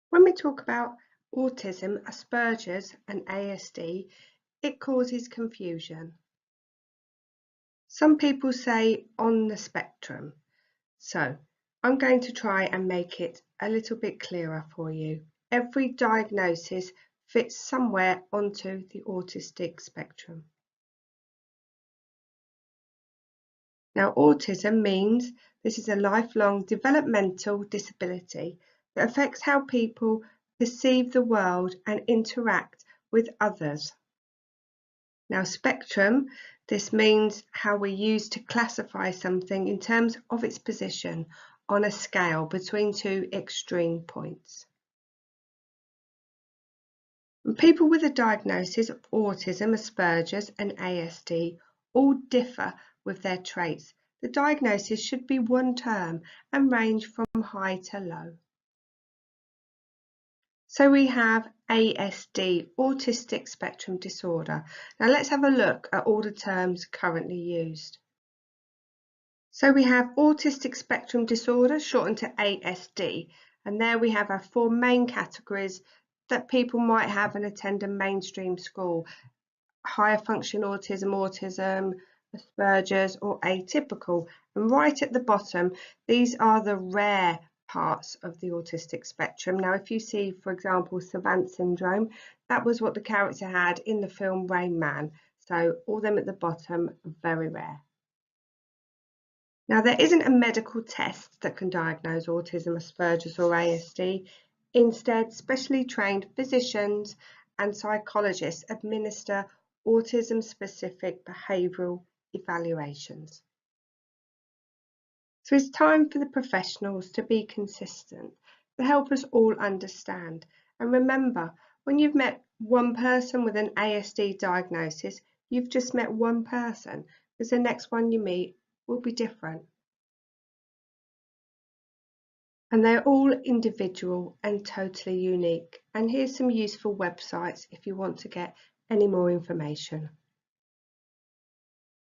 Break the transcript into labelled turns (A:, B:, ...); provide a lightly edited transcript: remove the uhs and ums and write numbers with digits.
A: When we talk about autism, Asperger's and ASD, it causes confusion. Some people say on the spectrum. So I'm going to try and make it a little bit clearer for you. Every diagnosis fits somewhere onto the autistic spectrum. Now, autism means this is a lifelong developmental disability that affects how people perceive the world and interact with others. Now, spectrum, this means how we use to classify something in terms of its position on a scale between two extreme points. And people with a diagnosis of autism, Asperger's and ASD all differ with their traits. The diagnosis should be one term and range from high to low. So we have ASD, Autistic Spectrum Disorder. Now let's have a look at all the terms currently used. So we have Autistic Spectrum Disorder, shortened to ASD, and there we have our four main categories that people might have and attend a mainstream school: higher function autism, Asperger's or atypical. And right at the bottom, these are the rare parts of the autistic spectrum. Now, if you see, for example, Savant syndrome, that was what the character had in the film Rain Man. So all them at the bottom are very rare. Now, there isn't a medical test that can diagnose autism, Asperger's or ASD. Instead, specially trained physicians and psychologists administer autism-specific behavioural evaluations. So it's time for the professionals to be consistent, to help us all understand. And remember, when you've met one person with an ASD diagnosis, you've just met one person, because the next one you meet will be different. And they're all individual and totally unique. And here's some useful websites if you want to get any more information.